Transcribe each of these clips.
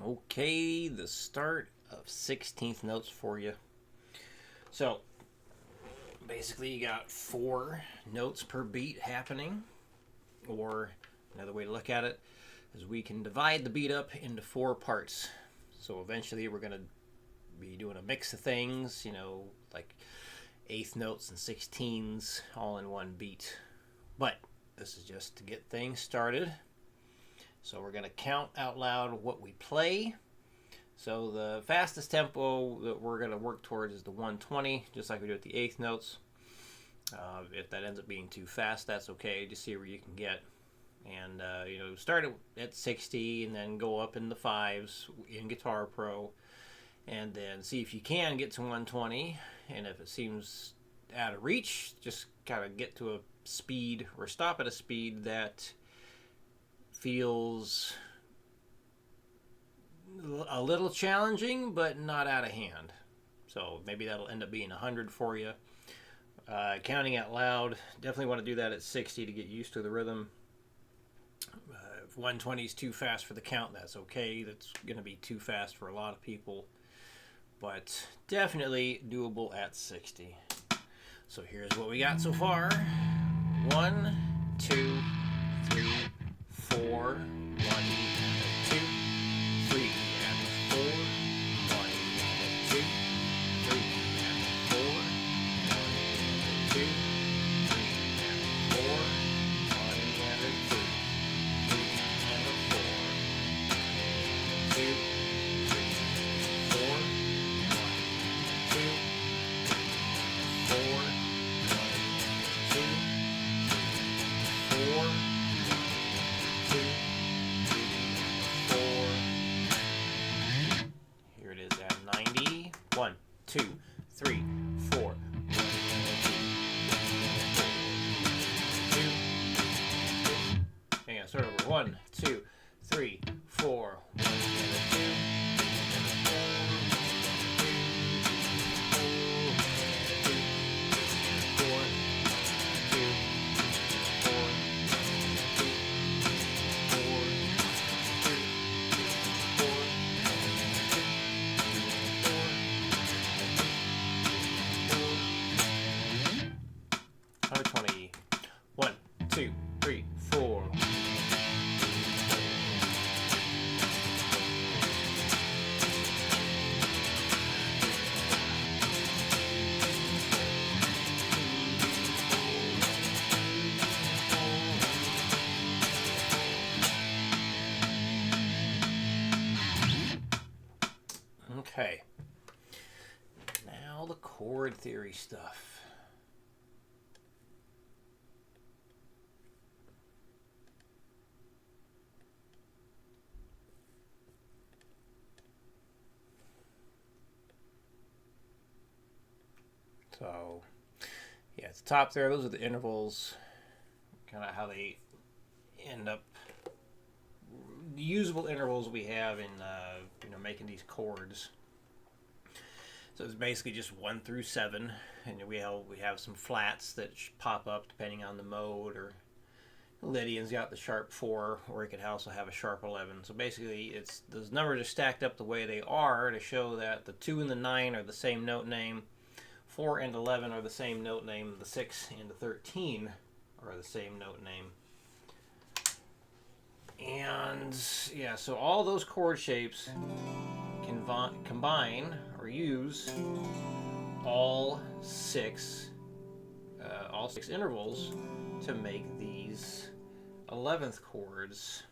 Okay, the start of 16th notes for you. So, basically, you got 4 notes per beat happening, or another way to look at it is we can divide the beat up into 4 parts. So, eventually, we're going to be doing a mix of things, like 8th notes and 16s all in one beat. But this is just to get things started. So we're going to count out loud what we play. So the fastest tempo that we're going to work towards is the 120, just like we do at the 8th notes. If that ends up being too fast, that's okay. Just see where you can get. And, start at 60 and then go up in the 5s in Guitar Pro. And then see if you can get to 120. And if it seems out of reach, just kind of get to a speed or stop at a speed that feels a little challenging, but not out of hand. So maybe that'll end up being 100 for you. Counting out loud, definitely want to do that at 60 to get used to the rhythm. If 120 is too fast for the count, that's okay. That's going to be too fast for a lot of people, but definitely doable at 60. So here's what we got so far. 1, 2, 3, 4, 1, 2, 3, and 4, 1, 2, 3, and 4, 1, 2, 3, and 4, 1, and 2, 3, and 4, 2, 3, 4, 1, 2, 4, 1, 2, 4. Here it is at 90. 1, 2, 3, 4. 2. Start over. 1, 2, 3, 4. 1, 2. Number 20. 1, 2, 3, 4. Okay. Now the chord theory stuff. So, yeah, at the top there, those are the intervals, kind of how they end up, the usable intervals we have in, making these chords. So it's basically just 1 through 7, and we have some flats that pop up depending on the mode, or Lydian's got the sharp 4, or it could also have a sharp 11. So basically, those numbers are stacked up the way they are to show that the 2 and the 9 are the same note name. 4 and 11 are the same note name. The 6 and the 13 are the same note name. And, yeah, so all those chord shapes can combine or use all 6 intervals to make these 11th chords.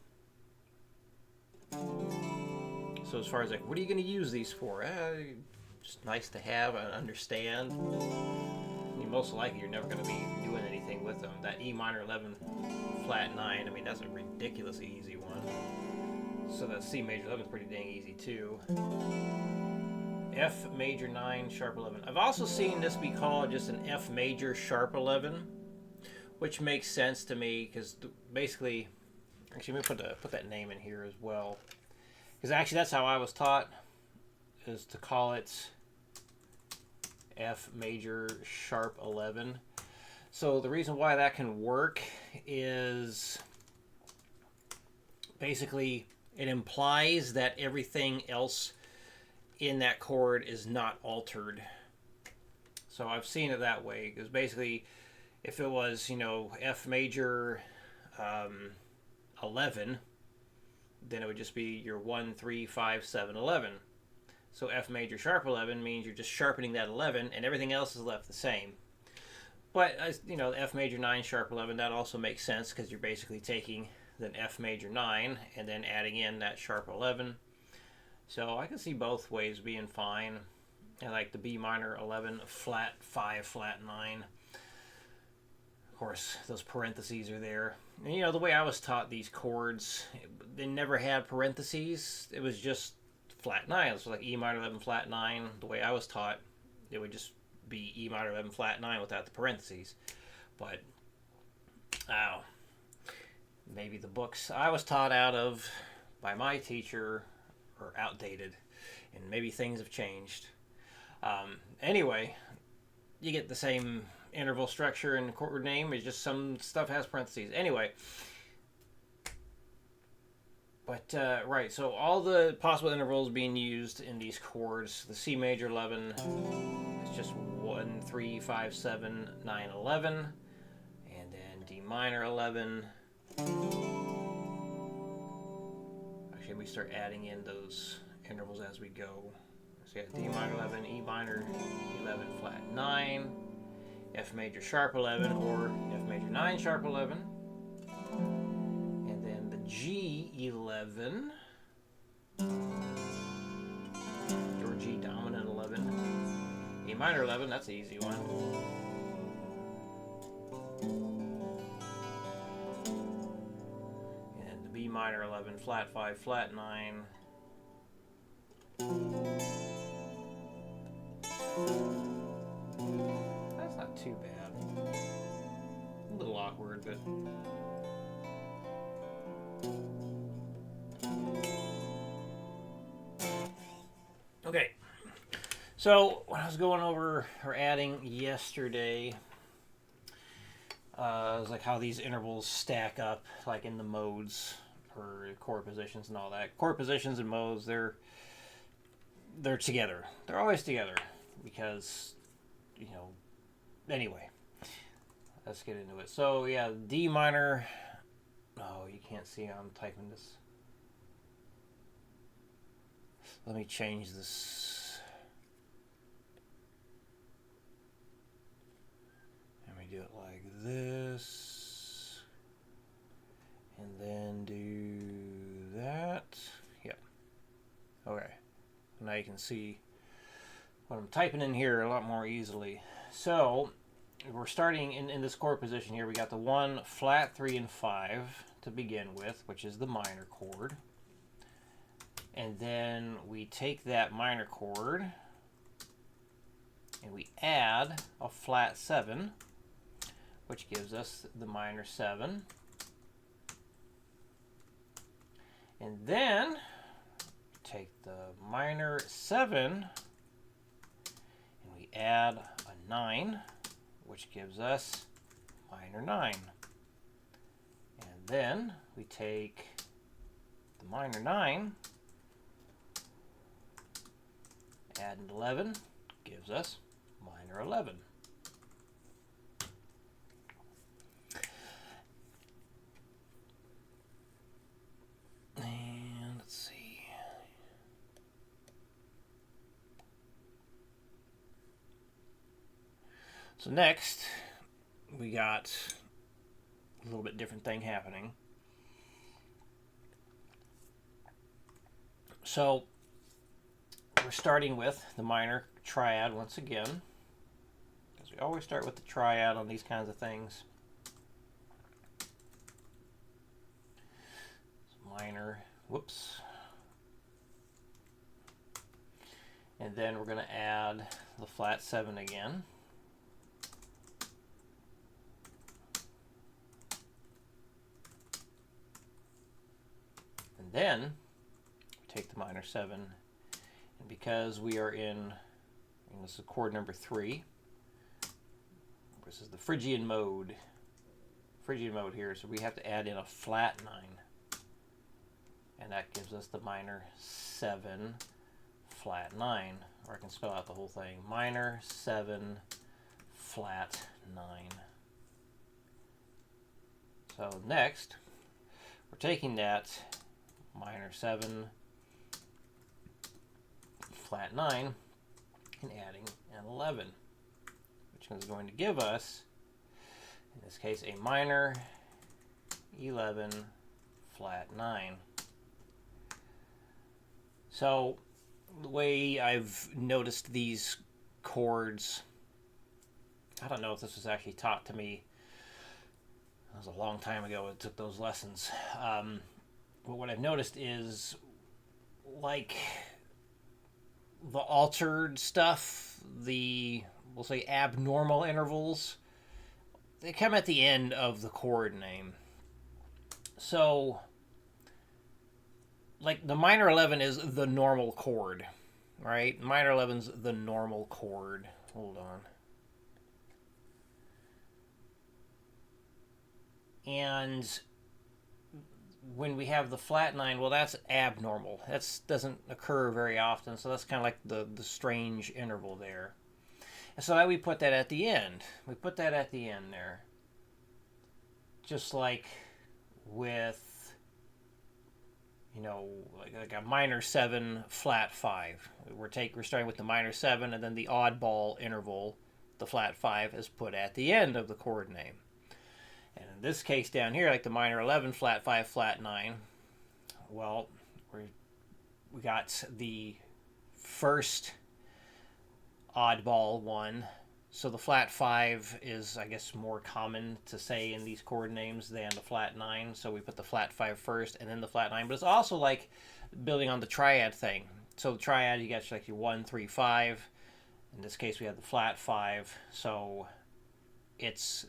So as far as, what are you going to use these for? Just nice to have and understand. Most likely you're never going to be doing anything with them. That E minor 11 flat 9, that's a ridiculously easy one. So that C major 11 is pretty dang easy too. F major 9 sharp 11. I've also seen this be called just an F major sharp 11, which makes sense to me because basically, actually let me put that name in here as well, because actually that's how I was taught, is to call it F major sharp 11. So the reason why that can work is basically it implies that everything else in that chord is not altered. So I've seen it that way, because basically if it was, F major 11, then it would just be your 1, 3, 5, 7, 11. So F major sharp 11 means you're just sharpening that 11 and everything else is left the same. But, F major 9 sharp 11, that also makes sense because you're basically taking then F major 9 and then adding in that sharp 11. So I can see both ways being fine. I like the B minor 11, flat 5, flat 9. Of course, those parentheses are there. And, the way I was taught these chords, they never had parentheses. It was just flat 9. So like E minor 11, flat 9. The way I was taught, it would just be E minor 11, flat 9 without the parentheses. But, maybe the books I was taught out of by my teacher are outdated, and maybe things have changed. Anyway, you get the same interval structure and chord name. It's just some stuff has parentheses. Anyway, but right, so all the possible intervals being used in these chords, the C major 11 is just 1, 3, 5, 7, 9, 11, and then D minor 11. Actually, we start adding in those intervals as we go. So you got D minor 11, E minor 11, flat 9, F major sharp 11, or F major 9 sharp 11, and then the G 11, or G dominant 11, E minor 11, that's an easy one. And the B minor 11, flat 5, flat 9. That's not too bad. A little awkward, but... Okay. So, when I was going over, or adding yesterday, it was like how these intervals stack up, like in the modes, for chord positions and all that. Chord positions and modes, they're together. They're always together, because... anyway, let's get into it. So yeah, D minor. Oh, you can't see I'm typing this. Let me change this. Let me do it like this, and then do that. Yeah. Okay. Now you can see what I'm typing in here a lot more easily. So we're starting in this chord position here. We got the 1, flat 3, and 5 to begin with, which is the minor chord. And then we take that minor chord and we add a flat 7, which gives us the minor 7. And then take the minor 7 and we add a 9, which gives us minor 9. And then we take the minor 9, add an 11, gives us minor 11. And let's see. So next, we got a little bit different thing happening. So we're starting with the minor triad once again, because we always start with the triad on these kinds of things. So minor, whoops. And then we're going to add the flat 7 again. And then take the minor 7, and because we are in this is chord number 3, this is the Phrygian mode here, so we have to add in a flat 9. and that gives us the minor 7 flat 9. Or I can spell out the whole thing. Minor 7 flat 9. So next, we're taking that minor 7 flat 9 and adding an 11, which is going to give us, in this case, a minor 11 flat 9. So the way I've noticed these chords, I don't know if this was actually taught to me. It was a long time ago I took those lessons. But what I've noticed is, like, the altered stuff, we'll say abnormal intervals, they come at the end of the chord name. So, like, the minor 11 is the normal chord, right? Minor 11's the normal chord. Hold on. And when we have the flat 9, well, that's abnormal. That doesn't occur very often, so that's kind of like the strange interval there. And so now we put that at the end. We put that at the end there. Just like with, you know, like a minor 7 flat 5. We're starting with the minor 7, and then the oddball interval, the flat 5, is put at the end of the chord name. And in this case down here, like the minor 11 flat 5 flat 9, well, we got the first oddball one. So the flat 5 is, I guess, more common to say in these chord names than the flat 9. So we put the flat 5 first and then the flat 9. But it's also like building on the triad thing. So the triad, you got like your 1, 3, 5. In this case, we have the flat 5. So it's,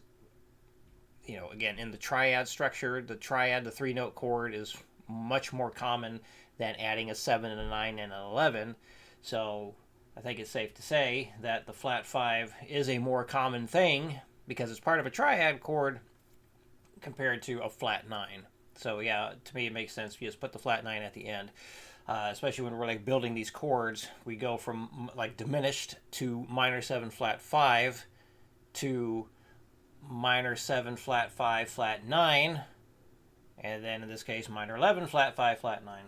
you know, again, in the triad structure, the 3-note chord is much more common than adding a 7 and a 9 and an 11. So I think it's safe to say that the flat 5 is a more common thing because it's part of a triad chord compared to a flat 9. So yeah, to me it makes sense if you just put the flat 9 at the end. Especially when we're like building these chords, we go from like diminished to minor 7 flat 5 to minor 7 flat 5 flat 9, and then in this case minor 11 flat 5 flat 9.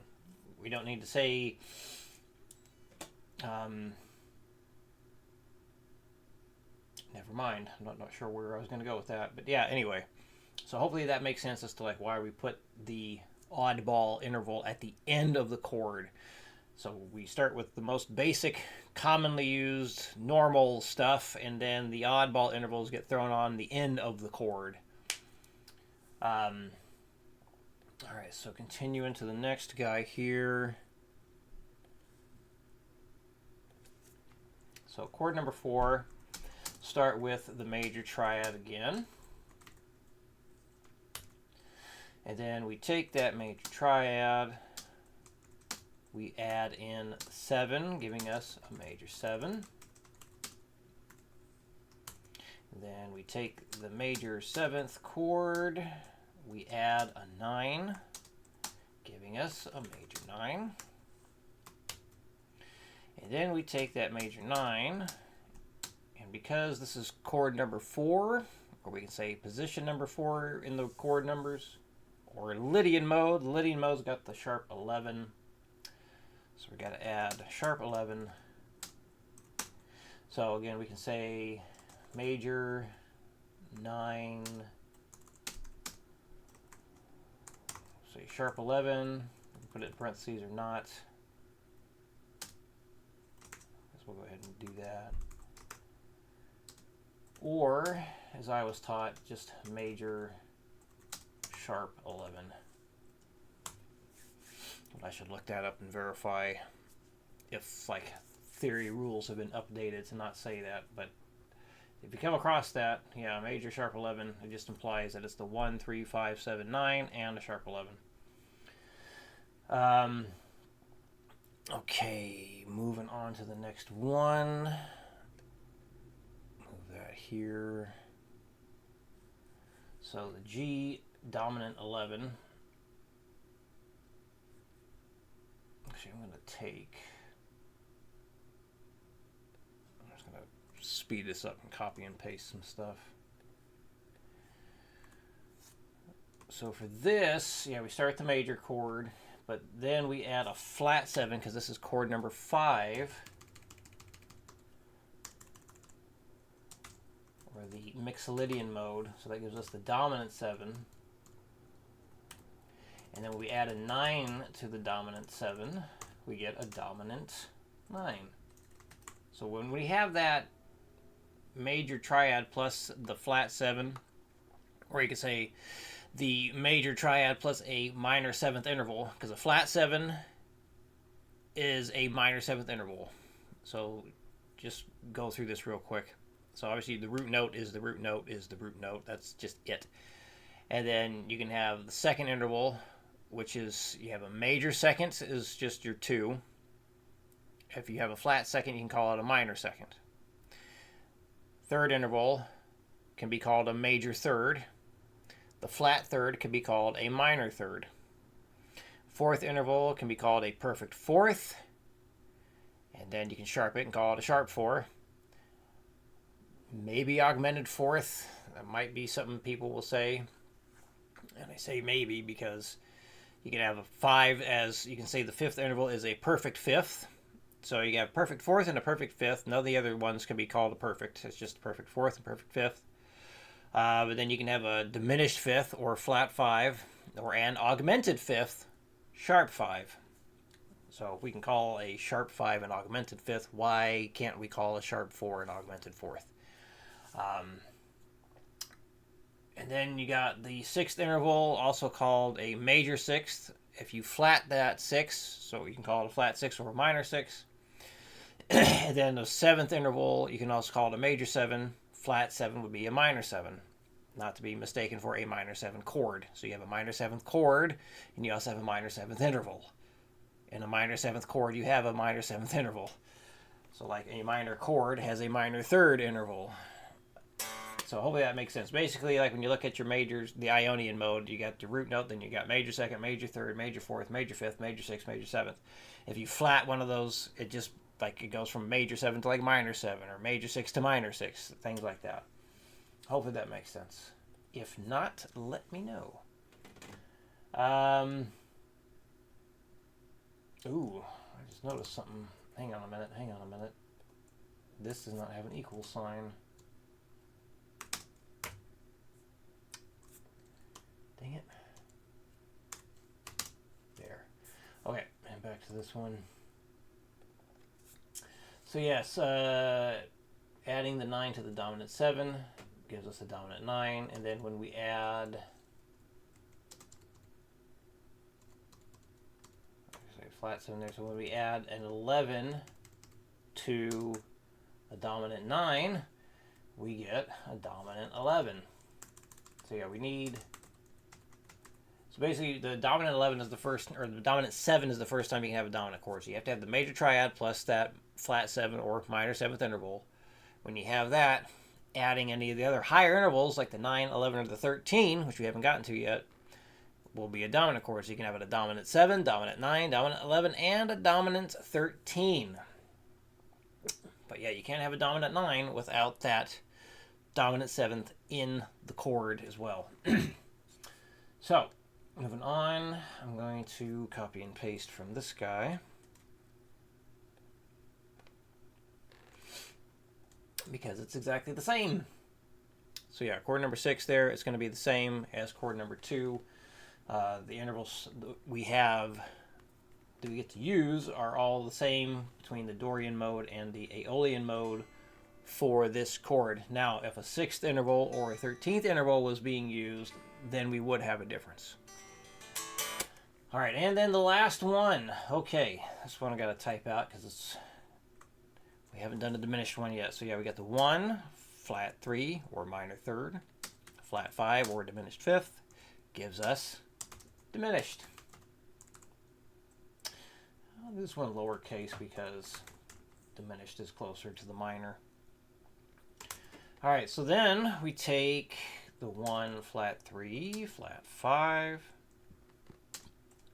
We don't need to say never mind, I'm not sure where I was going to go with that, but yeah, anyway, so hopefully that makes sense as to like why we put the oddball interval at the end of the chord. So we start with the most basic, commonly used, normal stuff, and then the oddball intervals get thrown on the end of the chord. All right, so continuing to the next guy here. So chord number 4, start with the major triad again. And then we take that major triad, we add in 7, giving us a major 7. Then we take the major 7th chord, we add a 9, giving us a major 9. And then we take that major 9, and because this is chord number 4, or we can say position number 4 in the chord numbers, or Lydian mode, the Lydian mode's got the sharp 11. So we got to add sharp 11. So again, we can say major 9, say sharp 11, put it in parentheses or not. I guess we'll go ahead and do that. Or, as I was taught, just major sharp 11. I should look that up and verify if like theory rules have been updated to not say that, but if you come across that, yeah, major sharp 11, it just implies that it's the 1, 3, 5, 7, 9 and a sharp 11. Okay, moving on to the next one. Move that here. So the G dominant 11. Actually, I'm going to take... I'm just going to speed this up and copy and paste some stuff. So for this, yeah, we start with the major chord, but then we add a flat 7 because this is chord number 5, or the Mixolydian mode. So that gives us the dominant 7. And then when we add a 9 to the dominant 7, we get a dominant 9. So when we have that major triad plus the flat 7, or you could say the major triad plus a minor 7th interval, because a flat 7 is a minor 7th interval. So just go through this real quick. So obviously the root note is the root note is the root note. That's just it. And then you can have the second interval, which is, you have a major second is just your 2. If you have a flat second, you can call it a minor second. Third interval can be called a major third. The flat third can be called a minor third. Fourth interval can be called a perfect fourth. And then you can sharp it and call it a sharp 4. Maybe augmented fourth. That might be something people will say. And I say maybe because you can have a 5 as, you can say the fifth interval is a perfect fifth. So you have perfect fourth and a perfect fifth. None of the other ones can be called a perfect. It's just a perfect fourth and perfect fifth. But then you can have a diminished fifth or flat 5, or an augmented fifth, sharp 5. So if we can call a sharp 5 an augmented fifth, why can't we call a sharp 4 an augmented fourth? And then you got the sixth interval, also called a major sixth. If you flat that 6, so you can call it a flat 6 or a minor 6. And then the seventh interval, you can also call it a major 7. Flat 7 would be a minor 7. Not to be mistaken for a minor 7 chord. So you have a minor 7th chord, and you also have a minor 7th interval. In a minor 7th chord, you have a minor 7th interval. So like a minor chord has a minor 3rd interval. So hopefully that makes sense. Basically, like when you look at your majors, the Ionian mode, you got your root note, then you got major 2nd, major 3rd, major 4th, major 5th, major 6th, major 7th. If you flat one of those, it just, like, it goes from major 7 to like minor 7, or major 6 to minor 6, things like that. Hopefully that makes sense. If not, let me know. Ooh, I just noticed something. Hang on a minute. This does not have an equal sign. Dang it. There. Okay, and back to this one. So yes, adding the 9 to the dominant 7 gives us a dominant 9, and then when we add, say flat 7 there, so when we add an 11 to a dominant 9, we get a dominant 11. So yeah, we need, so basically the dominant 11 is the first, or the dominant 7 is the first time you can have a dominant chord. So you have to have the major triad plus that flat 7 or minor 7th interval. When you have that, adding any of the other higher intervals like the 9, 11, or the 13, which we haven't gotten to yet, will be a dominant chord. So you can have a dominant 7, dominant 9, dominant 11, and a dominant 13. But yeah, you can't have a dominant 9 without that dominant 7th in the chord as well. So, moving on, I'm going to copy and paste from this guy, because it's exactly the same. So yeah, chord number 6 there, it's going to be the same as chord number 2. The intervals we have that we get to use are all the same between the Dorian mode and the Aeolian mode for this chord. Now, if a 6th interval or a 13th interval was being used, then we would have a difference. All right, and then the last one. Okay, this one I got to type out because it's, we haven't done a diminished one yet. So yeah, we got the 1, flat 3 or minor 3rd, flat 5 or diminished 5th, gives us diminished. This one lowercase because diminished is closer to the minor. All right, so then we take the 1, flat 3, flat 5,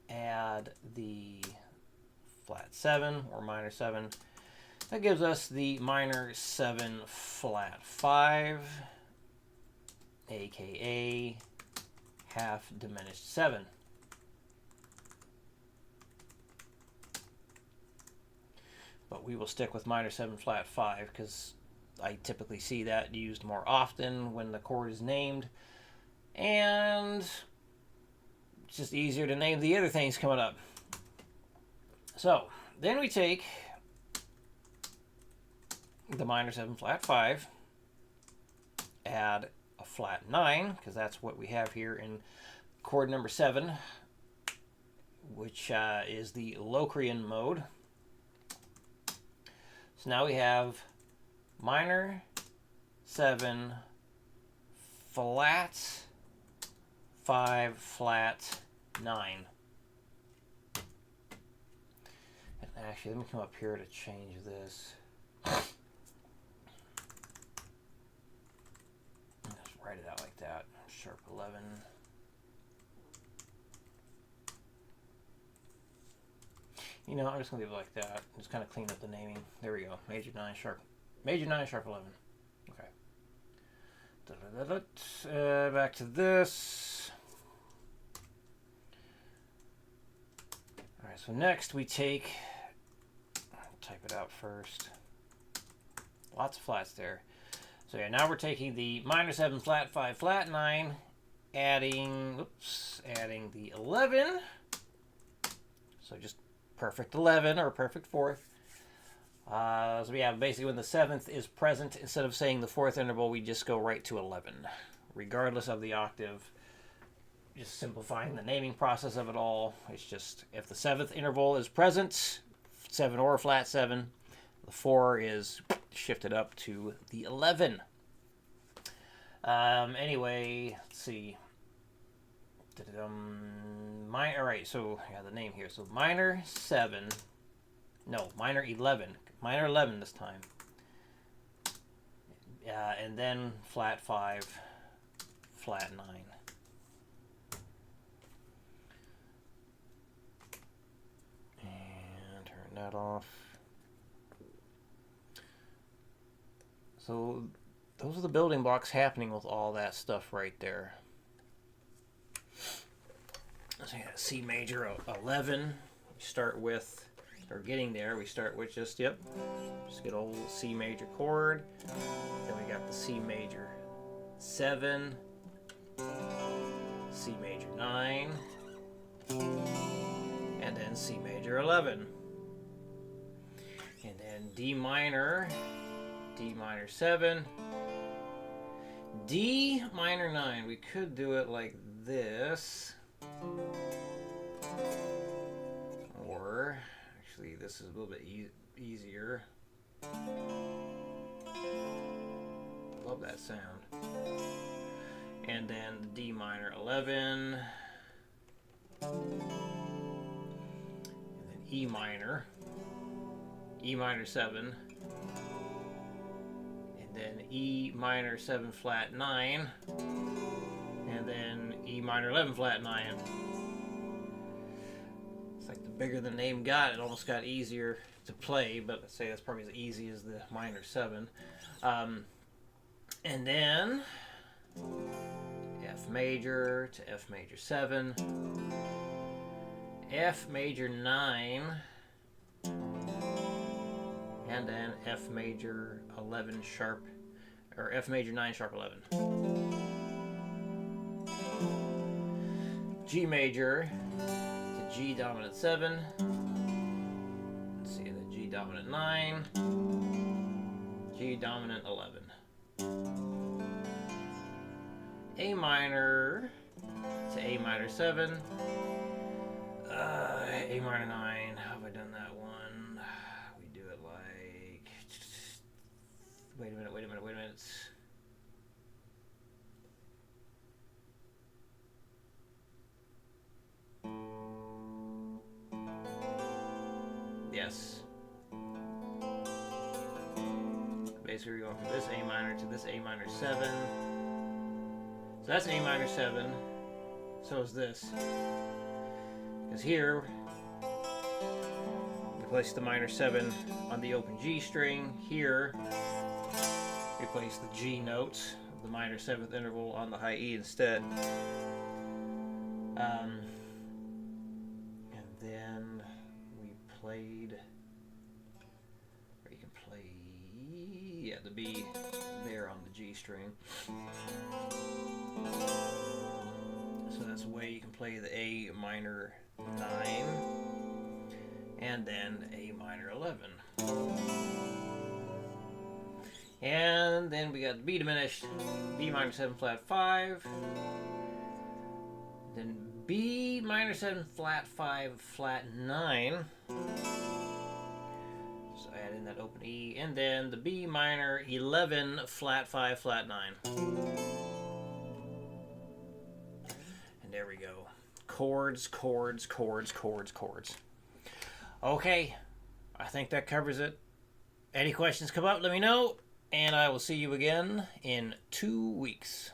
add the flat 7 or minor 7. That gives us the minor 7 flat 5, aka half diminished 7. But we will stick with minor 7 flat 5 because I typically see that used more often when the chord is named. And it's just easier to name the other things coming up. So then we take the minor 7 flat 5, add a flat 9, because that's what we have here in chord number 7, which is the Locrian mode. So now we have minor 7 flat 5 flat 9. And actually, let me come up here to change this. Just write it out like that. Sharp 11. You know, I'm just gonna leave it like that. Just kind of clean up the naming. There we go. Major 9 sharp 11. Okay. Back to this. All right. So next we take. Type it out first. Lots of flats there. So yeah, now we're taking the minor 7 flat 5 flat 9, adding the 11. So just perfect 11 or perfect fourth. So we have basically when the 7th is present, instead of saying the 4th interval, we just go right to 11, regardless of the octave. Just simplifying the naming process of it all. It's just if the 7th interval is present, 7 or flat 7, the 4 is shifted up to the 11. Anyway, let's see. All right, so yeah, the name here. So minor 7, no, minor 11. Minor 11 this time. And then flat 5, flat 9. And turn that off. So those are the building blocks happening with all that stuff right there. So yeah, C major 11. We start with, or getting there, we start with just good old C major chord. Then we got the C major 7, C major 9, and then C major 11. And then D minor 7, D minor 9. We could do it like this. Or, actually, this is a little bit easier. Love that sound. And then D minor 11. And then E minor 7. And then E minor 7 flat 9. And then E minor 11 flat 9. It's like the bigger the name got, it almost got easier to play, but I'd say that's probably as easy as the minor 7. And then F major to F major 7, F major 9, and then F major 11 sharp, or F major 9 sharp 11. G major to G dominant 7. Let's see, the G dominant 9, G dominant 11. A minor to A minor 7. A minor 9. How have I done that one? We do it like. Wait a minute. Yes. Basically, we're going from this A minor to this A minor 7. So that's A minor 7. So is this. Because here, place the minor 7 on the open G string. Here, we place the G notes, the minor 7th interval, on the high E instead. And then we played, or you can play, yeah, the B there on the G string. So that's a way you can play the A minor 9 and then A minor 11. And then we got the B diminished, B minor 7 flat 5, then B minor 7 flat 5 flat 9. So add in that open E, and then the B minor 11 flat 5 flat 9. There we go. Chords, chords, chords, chords, chords. Okay, I think that covers it. Any questions come up, let me know, and I will see you again in 2 weeks.